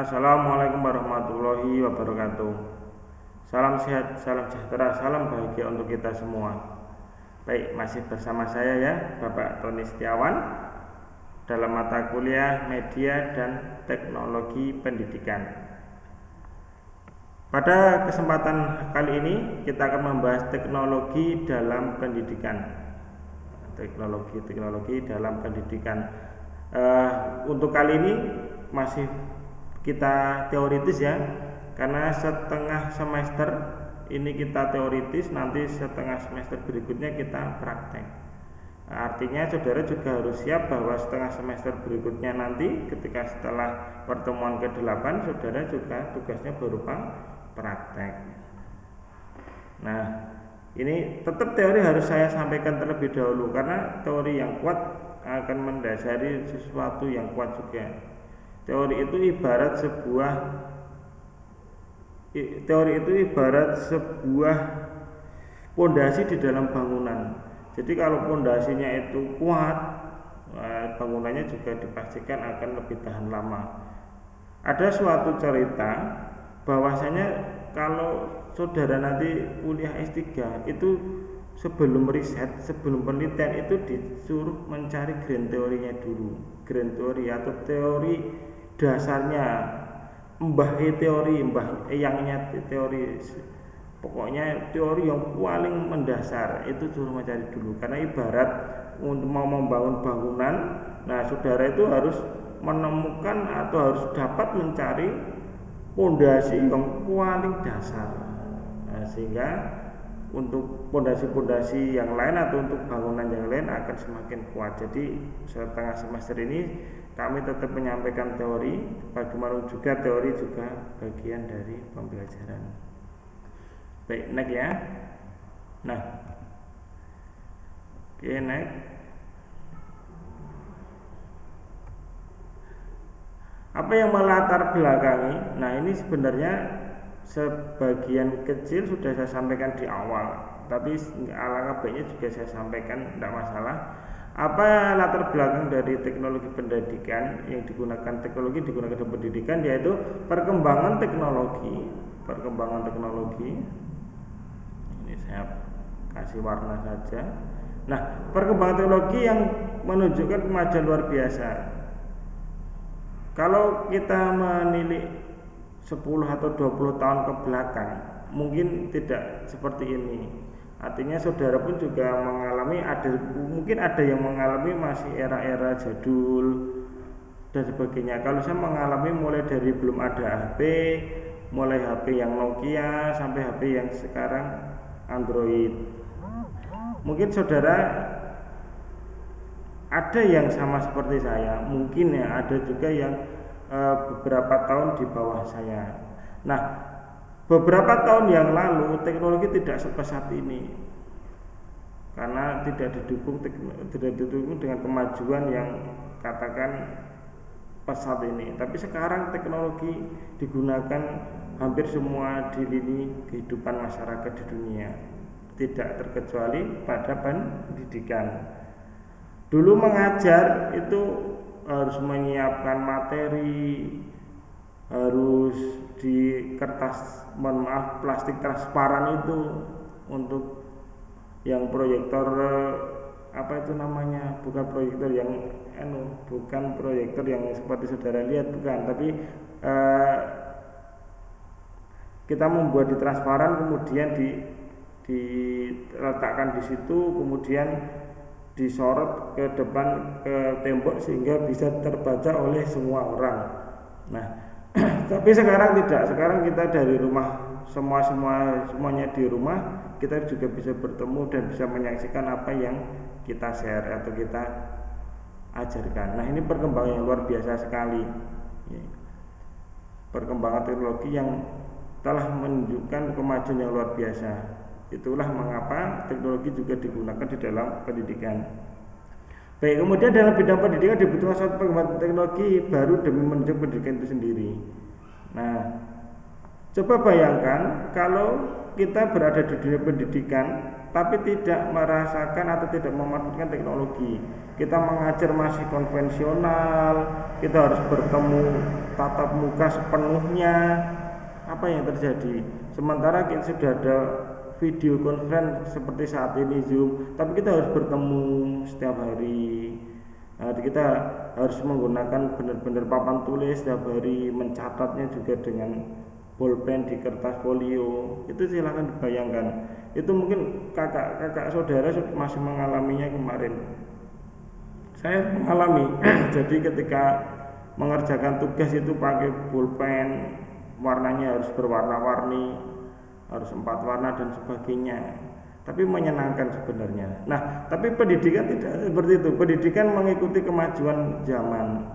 Assalamualaikum warahmatullahi wabarakatuh. Salam sehat, salam sejahtera, salam bahagia untuk kita semua. Baik, masih bersama saya ya, Bapak Tony Setiawan dalam mata kuliah Media dan Teknologi Pendidikan. Pada kesempatan kali ini kita akan membahas teknologi dalam pendidikan. Teknologi dalam pendidikan. Untuk kali ini masih kita teoritis ya, karena setengah semester ini kita teoritis, nanti setengah semester berikutnya kita praktek. Artinya saudara juga harus siap bahwa setengah semester berikutnya nanti ketika setelah pertemuan ke-8 saudara juga tugasnya berupa praktek. Nah, ini tetap teori harus saya sampaikan terlebih dahulu, karena teori yang kuat akan mendasari sesuatu yang kuat juga. Teori itu ibarat sebuah pondasi di dalam bangunan. Jadi kalau pondasinya itu kuat, bangunannya juga dipastikan akan lebih tahan lama. Ada suatu cerita bahwasanya kalau saudara nanti kuliah S3 itu sebelum riset, sebelum penelitian itu disuruh mencari grand teorinya dulu. Grand teori atau teori dasarnya, mbah yangnya teori, pokoknya teori yang paling mendasar itu suruh mencari dulu. Karena ibarat untuk mau membangun bangunan, nah saudara itu harus menemukan atau harus dapat mencari pondasi yang paling dasar. Nah, sehingga untuk pondasi-pondasi yang lain atau untuk bangunan yang lain akan semakin kuat. Jadi setengah semester ini kami tetap menyampaikan teori, bagaimana juga teori juga bagian dari pembelajaran. Baik, next ya. Nah, oke, next. Apa yang melatar belakangi? Nah, ini sebenarnya sebagian kecil sudah saya sampaikan di awal, tapi alangkah baiknya juga saya sampaikan, tidak masalah. Apa latar belakang dari teknologi pendidikan yang digunakan dalam pendidikan, yaitu perkembangan teknologi. Ini saya kasih warna saja. Nah, perkembangan teknologi yang menunjukkan kemajuan luar biasa. Kalau kita menilik 10 atau 20 tahun ke belakang, mungkin tidak seperti ini. Artinya saudara pun juga mengalami, mungkin ada yang mengalami masih era-era jadul dan sebagainya. Kalau saya mengalami mulai dari belum ada HP, mulai HP yang Nokia sampai HP yang sekarang Android. Mungkin saudara ada yang sama seperti saya, mungkin ya ada juga yang beberapa tahun di bawah saya. Nah, beberapa tahun yang lalu teknologi tidak sepesat ini, karena tidak didukung dengan kemajuan yang katakan pesat ini. Tapi sekarang teknologi digunakan hampir semua di lini kehidupan masyarakat di dunia, tidak terkecuali pada pendidikan. Dulu mengajar itu harus menyiapkan materi, harus di kertas, plastik transparan itu untuk yang proyektor, apa itu namanya, bukan proyektor yang seperti saudara lihat, bukan, tapi kita membuat di transparan, kemudian diletakkan di situ, kemudian disorot ke depan ke tembok sehingga bisa terbaca oleh semua orang. Nah, tapi sekarang tidak. Sekarang kita dari rumah, semuanya di rumah, kita juga bisa bertemu dan bisa menyaksikan apa yang kita share atau kita ajarkan. Nah, ini perkembangan yang luar biasa sekali. Perkembangan teknologi yang telah menunjukkan kemajuan yang luar biasa. Itulah mengapa teknologi juga digunakan di dalam pendidikan. Baik, kemudian dalam bidang pendidikan dibutuhkan suatu perkembangan teknologi baru demi menunjang pendidikan itu sendiri. Nah, coba bayangkan kalau kita berada di dunia pendidikan, tapi tidak merasakan atau tidak memanfaatkan teknologi. Kita mengajar masih konvensional, kita harus bertemu tatap muka sepenuhnya. Apa yang terjadi? Sementara kita sudah ada video conference seperti saat ini Zoom, tapi kita harus bertemu setiap hari. Nah, kita harus menggunakan benar-benar papan tulis setiap hari, mencatatnya juga dengan bolpen di kertas folio. Itu silahkan dibayangkan. Itu mungkin kakak saudara masih mengalaminya kemarin. Saya mengalami. Jadi ketika mengerjakan tugas itu pakai bolpen, warnanya harus berwarna-warni, harus 4 warna dan sebagainya. Tapi menyenangkan sebenarnya. Nah, tapi pendidikan tidak seperti itu. Pendidikan mengikuti kemajuan zaman.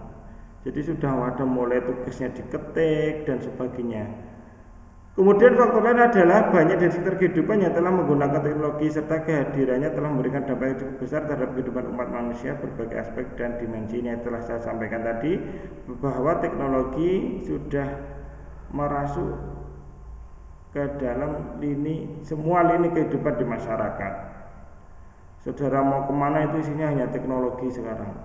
Jadi sudah ada mulai tugasnya diketik dan sebagainya. Kemudian faktor lain adalah banyak dari sektor kehidupan yang telah menggunakan teknologi serta kehadirannya telah memberikan dampak yang cukup besar terhadap kehidupan umat manusia berbagai aspek dan dimensinya. Telah saya sampaikan tadi bahwa teknologi sudah merasuk ke dalam semua lini kehidupan di masyarakat. Saudara mau kemana itu isinya hanya teknologi sekarang.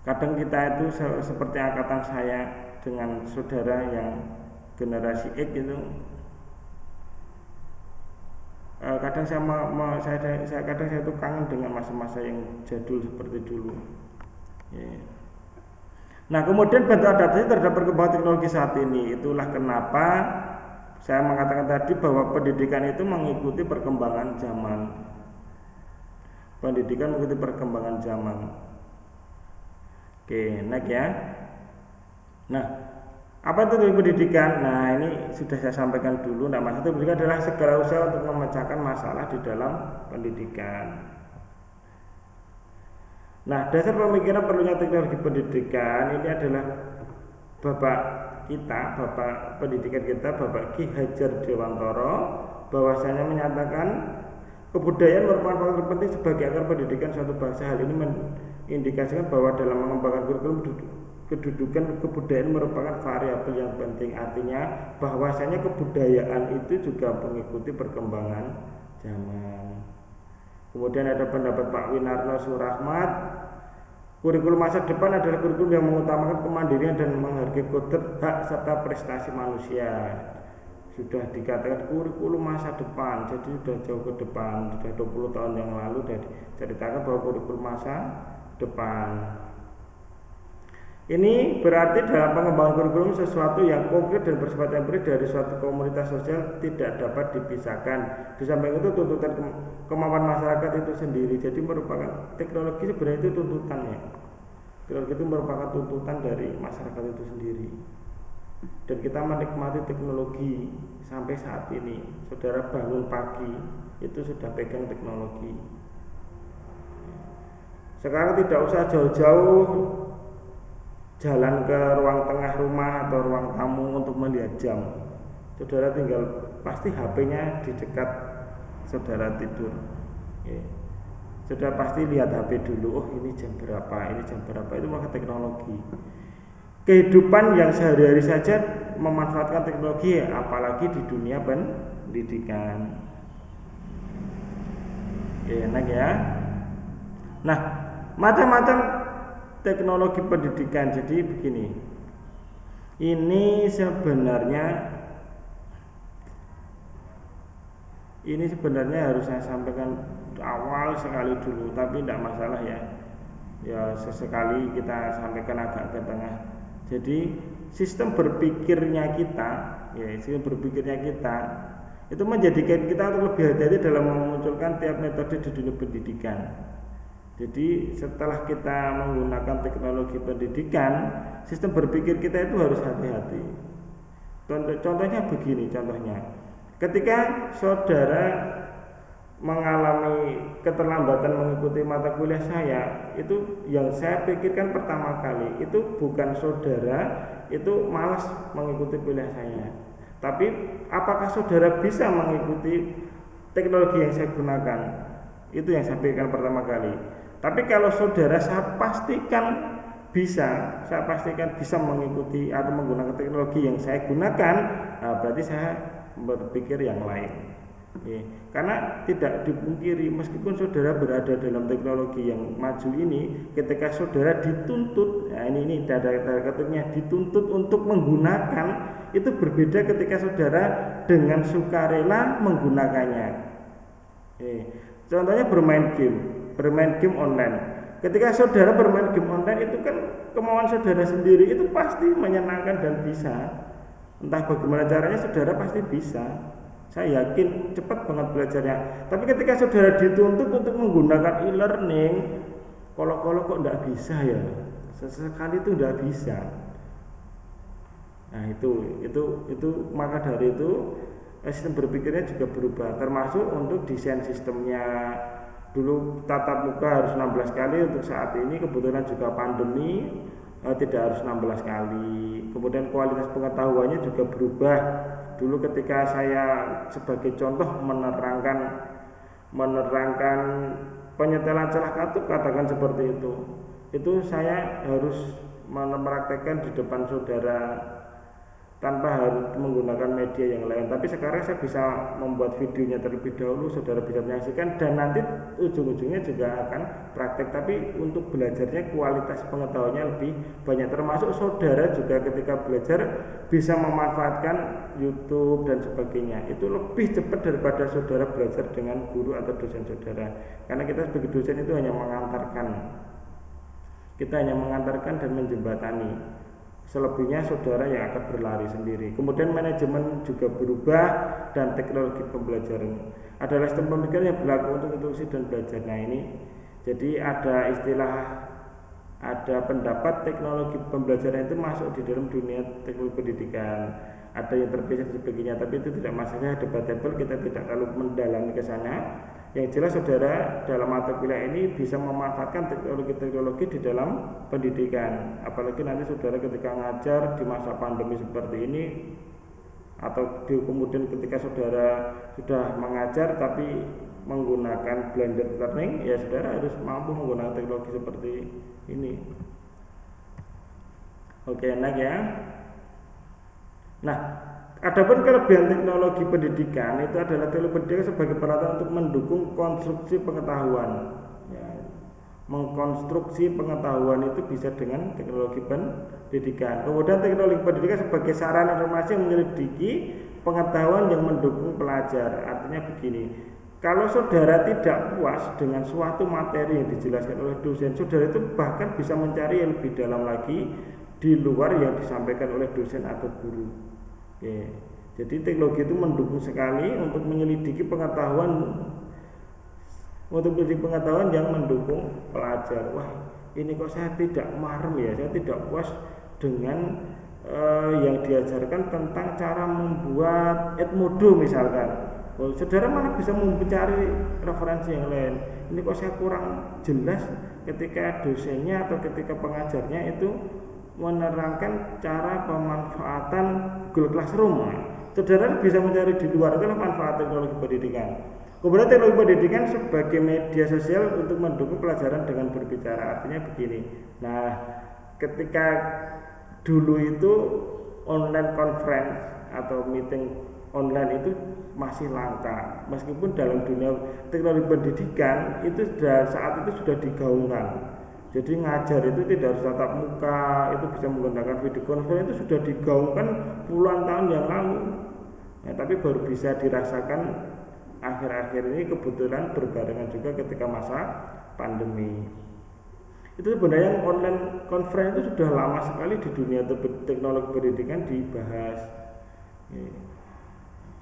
Kadang kita itu seperti angkatan saya dengan saudara yang generasi X itu, kadang saya tuh kangen dengan masa-masa yang jadul seperti dulu. Nah, kemudian bentuk adaptasi terhadap perkembangan teknologi saat ini. Itulah kenapa saya mengatakan tadi bahwa pendidikan itu mengikuti perkembangan zaman. Pendidikan mengikuti perkembangan zaman. Oke, next ya. Nah, apa itu pendidikan? Nah, ini sudah saya sampaikan dulu. Nah, maksud pendidikan adalah segala usaha untuk memecahkan masalah di dalam pendidikan. Nah, dasar pemikiran perlunya teknologi pendidikan ini adalah Bapak pendidikan kita, Bapak Ki Hajar Dewantoro, bahwasanya menyatakan kebudayaan merupakan faktor penting sebagai akar pendidikan suatu bangsa. Hal ini mengindikasikan bahwa dalam mengembangkan kurikulum kedudukan kebudayaan merupakan variabel yang penting. Artinya bahwasanya kebudayaan itu juga mengikuti perkembangan zaman. Kemudian ada pendapat Pak Winarno Surahmat, kurikulum masa depan adalah kurikulum yang mengutamakan kemandirian dan menghargai kodrat hak serta prestasi manusia. Sudah dikatakan kurikulum masa depan, jadi sudah jauh ke depan, sudah 20 tahun yang lalu sudah diceritakan bahwa kurikulum masa depan. Ini berarti dalam pengembangan kurikulum sesuatu yang konkret dan bersifat empiris dari suatu komunitas sosial tidak dapat dipisahkan. Di samping itu tuntutan kemampuan masyarakat itu sendiri. Jadi merupakan teknologi sebenarnya itu tuntutannya. Teknologi itu merupakan tuntutan dari masyarakat itu sendiri. Dan kita menikmati teknologi sampai saat ini. Saudara bangun pagi itu sudah pegang teknologi. Sekarang tidak usah jauh-jauh jalan ke ruang tengah rumah atau ruang tamu untuk melihat jam. Saudara tinggal pasti HP-nya di dekat saudara tidur. Saudara pasti lihat HP dulu. Oh, ini jam berapa? Ini jam berapa? Itu maka teknologi. Kehidupan yang sehari-hari saja memanfaatkan teknologi, apalagi di dunia pendidikan. Enak ya. Nah, macam-macam teknologi pendidikan. Jadi begini, ini sebenarnya harus saya sampaikan awal sekali dulu, tapi tidak masalah ya. Ya sesekali kita sampaikan agak ke tengah. Jadi sistem berpikirnya kita itu menjadikan kita untuk lebih hati-hati dalam memunculkan tiap metode di dunia pendidikan. Jadi setelah kita menggunakan teknologi pendidikan, sistem berpikir kita itu harus hati-hati. Contohnya begini, ketika saudara mengalami keterlambatan mengikuti mata kuliah saya, itu yang saya pikirkan pertama kali itu bukan saudara itu malas mengikuti kuliah saya, tapi apakah saudara bisa mengikuti teknologi yang saya gunakan. Itu yang saya pikirkan pertama kali. Tapi kalau saudara saya pastikan bisa mengikuti atau menggunakan teknologi yang saya gunakan, nah berarti saya berpikir yang lain. Karena tidak dipungkiri meskipun saudara berada dalam teknologi yang maju ini, ketika saudara dituntut, nah ini tanda ketiknya, dituntut untuk menggunakan, itu berbeda ketika saudara dengan sukarela menggunakannya. Contohnya bermain game online. Ketika saudara bermain game online, itu kan kemauan saudara sendiri, itu pasti menyenangkan dan bisa. Entah bagaimana caranya, saudara pasti bisa. Saya yakin cepat banget belajarnya. Tapi ketika saudara dituntut untuk menggunakan e-learning, kalau kok tidak bisa ya, sesekali itu tidak bisa. Nah itu maka dari itu sistem berpikirnya juga berubah, termasuk untuk desain sistemnya. Dulu tatap muka harus 16 kali, untuk saat ini kebetulan juga pandemi tidak harus 16 kali. Kemudian kualitas pengetahuannya juga berubah. Dulu ketika saya sebagai contoh menerangkan penyetelan celah katup, katakan seperti itu saya harus mempraktekkan di depan saudara tanpa harus menggunakan media yang lain. Tapi sekarang saya bisa membuat videonya terlebih dahulu, saudara bisa menyaksikan, dan nanti ujung-ujungnya juga akan praktek. Tapi untuk belajarnya kualitas pengetahuannya lebih banyak, termasuk saudara juga ketika belajar bisa memanfaatkan YouTube dan sebagainya. Itu lebih cepat daripada saudara belajar dengan guru atau dosen saudara, karena kita sebagai dosen itu hanya mengantarkan, dan menjembatani. Selebihnya saudara yang akan berlari sendiri. Kemudian manajemen juga berubah dan teknologi pembelajaran adalah sistem pemikiran yang berlaku untuk instruksi dan belajar. Nah ini, jadi ada istilah, ada pendapat teknologi pembelajaran itu masuk di dalam dunia teknologi pendidikan. Ada yang terpisah dan sebagainya, tapi itu tidak masalah, debatable, kita tidak terlalu mendalami ke sana. Yang jelas saudara dalam mata kuliah ini bisa memanfaatkan teknologi-teknologi di dalam pendidikan. Apalagi nanti saudara ketika ngajar di masa pandemi seperti ini, atau kemudian ketika saudara sudah mengajar tapi menggunakan blended learning, ya saudara harus mampu menggunakan teknologi seperti ini. Oke, enak ya. Nah, adapun kelebihan teknologi pendidikan itu adalah teknologi pendidikan sebagai peralatan untuk mendukung konstruksi pengetahuan. Mengkonstruksi pengetahuan itu bisa dengan teknologi pendidikan. Kemudian teknologi pendidikan sebagai sarana informasi yang menyelidiki pengetahuan yang mendukung pelajar. Artinya begini, kalau saudara tidak puas dengan suatu materi yang dijelaskan oleh dosen, saudara itu bahkan bisa mencari yang lebih dalam lagi di luar yang disampaikan oleh dosen atau guru. Jadi teknologi itu mendukung sekali untuk menyelidiki pengetahuan yang mendukung pelajar. Wah, ini kok saya tidak marem ya, saya tidak puas dengan yang diajarkan tentang cara membuat Edmodo misalkan. Saudara malah bisa mencari referensi yang lain. Ini kok saya kurang jelas ketika dosennya atau ketika pengajarnya itu menerangkan cara pemanfaatan Google Classroom. Saudara bisa mencari di luar, itulah manfaat teknologi pendidikan. Kemudian teknologi pendidikan sebagai media sosial untuk mendukung pelajaran dengan berbicara. Artinya begini. Nah, ketika dulu itu online conference atau meeting online itu masih langka, meskipun dalam dunia teknologi pendidikan itu saat itu sudah digaungkan. Jadi ngajar itu tidak harus tatap muka, itu bisa menggunakan video conference, itu sudah digaungkan puluhan tahun yang lalu. Nah, tapi baru bisa dirasakan akhir-akhir ini, kebetulan berbarengan juga ketika masa pandemi. Itu sebenarnya online conference itu sudah lama sekali di dunia teknologi pendidikan dibahas.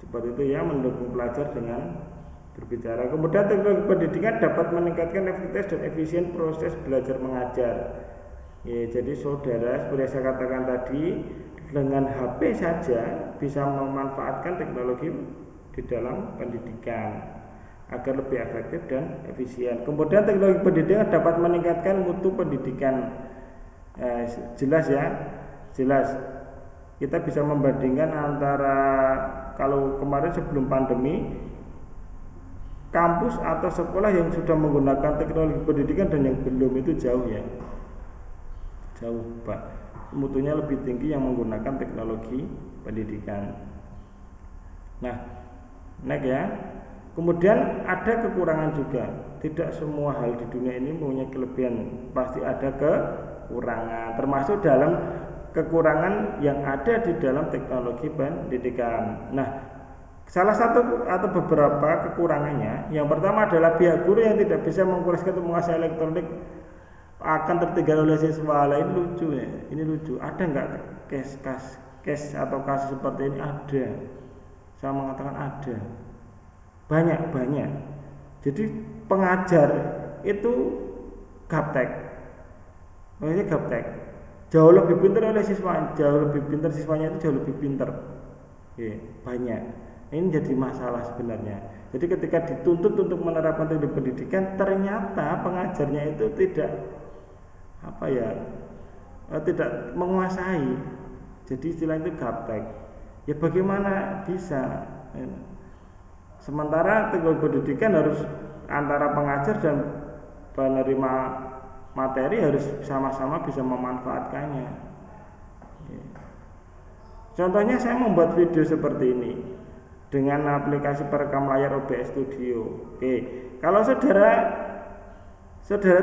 Seperti itu ya, mendukung pelajar dengan berbicara. Kemudian teknologi pendidikan dapat meningkatkan efektivitas dan efisien proses belajar mengajar. Jadi saudara, seperti yang saya katakan tadi, dengan HP saja bisa memanfaatkan teknologi di dalam pendidikan agar lebih efektif dan efisien. Kemudian teknologi pendidikan dapat meningkatkan mutu pendidikan. Jelas ya, jelas. Kita bisa membandingkan antara, kalau kemarin sebelum pandemi, kampus atau sekolah yang sudah menggunakan teknologi pendidikan dan yang belum itu jauh ya, jauh Pak, mutunya lebih tinggi yang menggunakan teknologi pendidikan. Nah, next ya. Kemudian ada kekurangan juga. Tidak semua hal di dunia ini punya kelebihan, pasti ada kekurangan. Termasuk dalam kekurangan yang ada di dalam teknologi pendidikan. Nah, salah satu atau beberapa kekurangannya, yang pertama adalah pihak guru yang tidak bisa mengkuraskan untuk menguasai elektronik akan tertinggal oleh siswa. Lain lucu ya, ini lucu. Ada nggak case atau kasus seperti ini? Ada. Saya mengatakan ada. Banyak. Jadi pengajar itu gaptek. Maksudnya gaptek. Jauh lebih pintar oleh siswa, jauh lebih pintar siswanya itu jauh lebih pintar. Banyak. Ini jadi masalah sebenarnya. Jadi ketika dituntut untuk menerapkan teknologi pendidikan, ternyata pengajarnya itu tidak tidak menguasai. Jadi istilah itu gaptek. Ya bagaimana bisa? Sementara teknologi pendidikan harus antara pengajar dan penerima materi harus sama-sama bisa memanfaatkannya. Contohnya saya membuat video seperti ini dengan aplikasi perekam layar OBS Studio. Kalau saudara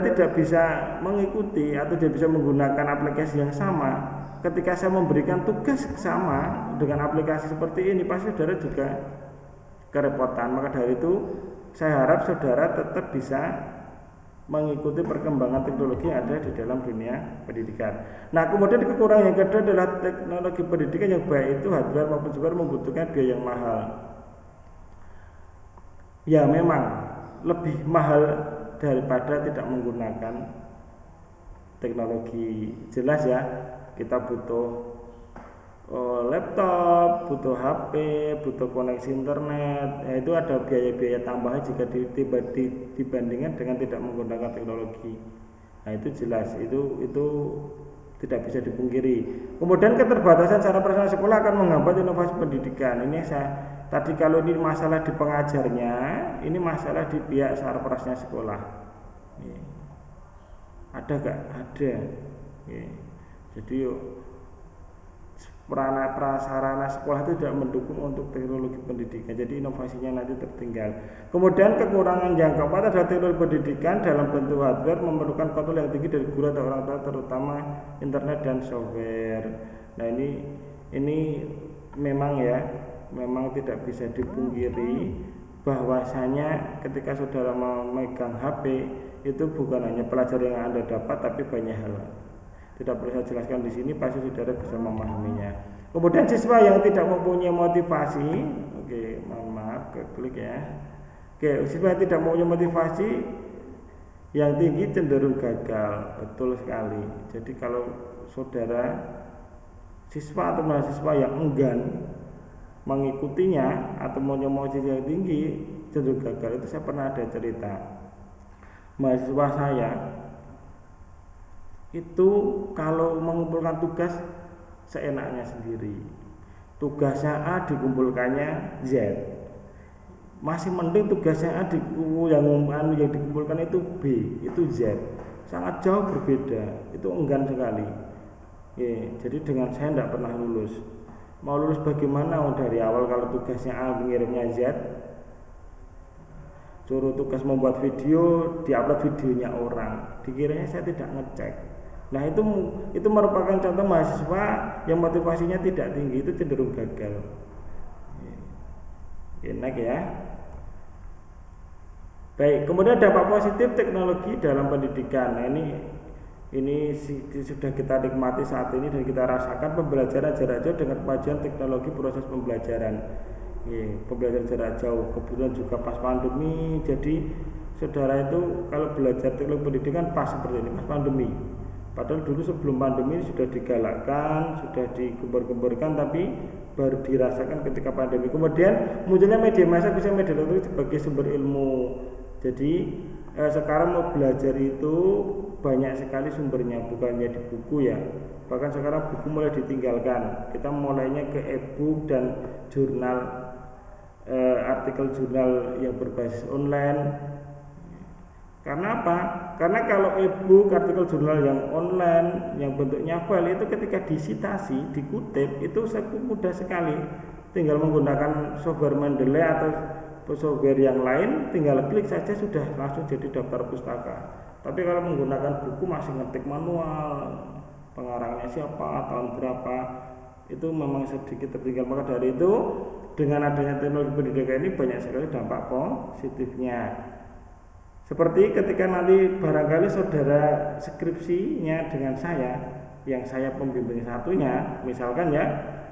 tidak bisa mengikuti atau tidak bisa menggunakan aplikasi yang sama, ketika saya memberikan tugas sama dengan aplikasi seperti ini, pasti saudara juga kerepotan. Maka dari itu saya harap saudara tetap bisa mengikuti perkembangan teknologi yang ada di dalam dunia pendidikan. Nah, kemudian kekurangan yang kedua adalah teknologi pendidikan yang baik itu hardware maupun software membutuhkan biaya yang mahal. Ya memang lebih mahal daripada tidak menggunakan teknologi. Jelas ya, kita butuh laptop, butuh HP, butuh koneksi internet. Itu ada biaya-biaya tambahan jika dibandingkan dengan tidak menggunakan teknologi. Nah, itu jelas, itu tidak bisa dipungkiri. Kemudian keterbatasan secara personal sekolah akan menghambat inovasi pendidikan. Tadi kalau ini masalah di pengajarnya, ini masalah di pihak sarprasnya sekolah. Ada gak? Ada. Jadi prasarana sekolah itu tidak mendukung untuk teknologi pendidikan, jadi inovasinya nanti tertinggal. Kemudian kekurangan yang keempat adalah teknologi pendidikan dalam bentuk hardware memerlukan kontrol yang tinggi dari guru atau orang tua, terutama internet dan software. Nah, ini memang tidak bisa dipungkiri bahwasanya ketika saudara memegang HP itu bukan hanya pelajaran yang Anda dapat, tapi banyak hal. Tidak perlu saya jelaskan di sini, pasti saudara bisa memahaminya. Kemudian siswa yang tidak mempunyai motivasi, siswa yang tidak mempunyai motivasi yang tinggi cenderung gagal, betul sekali. Jadi kalau saudara siswa atau mahasiswa yang enggan mengikutinya atau mempunyai motivasi yang tinggi cenderung gagal, itu saya pernah ada cerita. Mahasiswa saya itu kalau mengumpulkan tugas seenaknya sendiri. Tugasnya A dikumpulkannya Z. Masih mending tugasnya A yang dikumpulkan itu B, itu Z. Sangat jauh berbeda. Itu enggan sekali. Jadi dengan saya tidak pernah lulus. Mau lulus bagaimana? Dari awal kalau tugasnya A mengirimnya Z, suruh tugas membuat video, diupload videonya orang, dikiranya saya tidak ngecek. Nah, itu merupakan contoh mahasiswa yang motivasinya tidak tinggi, itu cenderung gagal. Enak ya. Baik, kemudian dampak positif teknologi dalam pendidikan. Nah, ini sudah kita nikmati saat ini dan kita rasakan pembelajaran jarak jauh dengan kemajuan teknologi proses pembelajaran. Pembelajaran jarak jauh, kebetulan juga pas pandemi. Jadi saudara itu kalau belajar teknologi pendidikan pas seperti ini, pas pandemi. Padahal dulu sebelum pandemi sudah digalakkan, sudah digembar-gemborkan, tapi baru dirasakan ketika pandemi. Kemudian munculnya media massa, bisa media elektronik sebagai sumber ilmu. Jadi sekarang mau belajar itu banyak sekali sumbernya, bukannya di buku ya. Bahkan sekarang buku mulai ditinggalkan. Kita mulainya ke e-book dan jurnal, artikel jurnal yang berbasis online. Karena apa? Karena kalau e-book, artikel jurnal yang online, yang bentuknya file itu ketika disitasi, dikutip itu mudah sekali. Tinggal menggunakan software Mendeley atau software yang lain tinggal klik saja sudah langsung jadi daftar pustaka. Tapi kalau menggunakan buku masih ngetik manual, pengarangnya siapa, tahun berapa, itu memang sedikit tertinggal. Maka dari itu dengan adanya teknologi pendidikan ini banyak sekali dampak positifnya. Seperti ketika nanti barangkali saudara skripsinya dengan saya, yang saya pembimbing satunya, misalkan ya,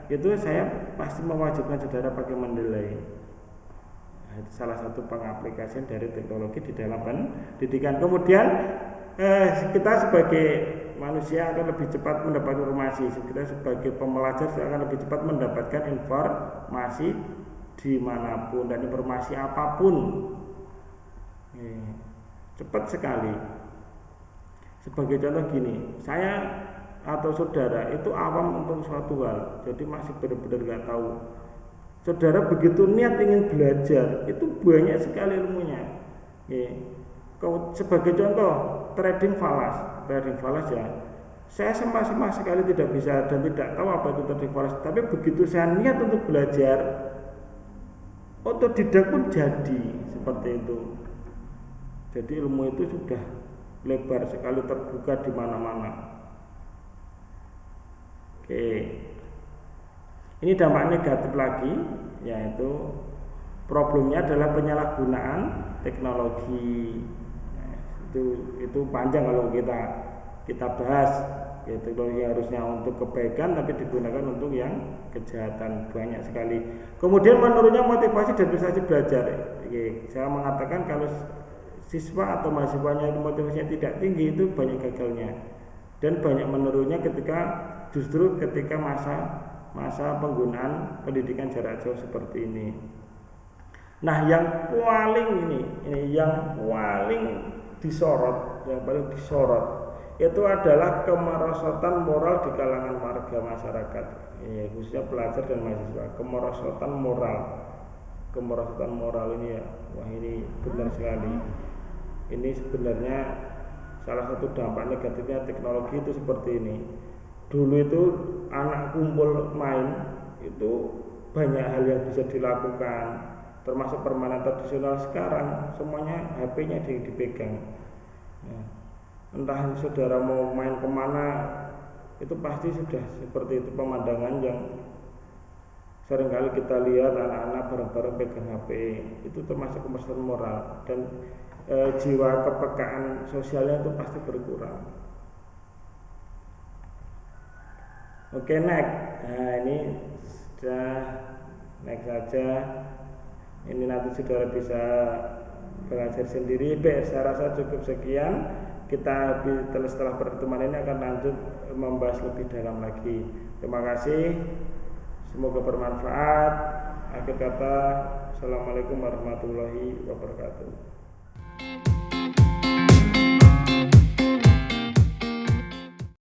itu saya pasti mewajibkan saudara pakai Mendeley. Nah, itu salah satu pengaplikasian dari teknologi di dalam pendidikan. Kemudian kita sebagai manusia akan lebih cepat mendapatkan informasi. Kita sebagai pembelajar akan lebih cepat mendapatkan informasi dimanapun dan informasi apapun. Cepat sekali. Sebagai contoh gini, saya atau saudara itu awam untuk suatu hal, jadi masih benar-benar nggak tahu. Saudara begitu niat ingin belajar, itu banyak sekali ilmunya. Sebagai contoh, trading falas ya. Saya sama sekali tidak bisa dan tidak tahu apa itu trading falas. Tapi begitu saya niat untuk belajar, otodidak pun jadi seperti itu. Jadi ilmu itu sudah lebar sekali, terbuka di mana-mana. Oke, ini dampak negatif lagi, yaitu problemnya adalah penyalahgunaan teknologi. Nah, itu panjang kalau kita bahas. Ya, teknologi harusnya untuk kebaikan tapi digunakan untuk yang kejahatan, banyak sekali. Kemudian menurunnya motivasi dan prestasi belajar. Oke, saya mengatakan kalau siswa atau mahasiswanya motivasinya tidak tinggi, itu banyak gagalnya dan banyak menurunnya justru ketika masa penggunaan pendidikan jarak jauh seperti ini. Nah, yang paling disorot itu adalah kemerosotan moral di kalangan warga masyarakat, khususnya pelajar dan mahasiswa. Kemerosotan moral ini ya, wah ini benar sekali. Ini sebenarnya salah satu dampak negatifnya teknologi itu seperti ini. Dulu itu anak kumpul main itu banyak hal yang bisa dilakukan, termasuk permainan tradisional. Sekarang semuanya HP-nya dipegang. Nah, entah saudara mau main kemana, itu pasti sudah seperti itu pemandangan yang seringkali kita lihat anak-anak bareng-bareng pegang HP. Itu termasuk kemerosotan moral dan jiwa kepekaan sosialnya itu pasti berkurang. Oke, next. Nah, ini sudah next saja. Ini nanti saudara bisa belajar sendiri. Saya rasa cukup sekian. Kita setelah pertemuan ini akan lanjut membahas lebih dalam lagi. Terima kasih. Semoga bermanfaat. Akhir kata, Assalamualaikum warahmatullahi wabarakatuh.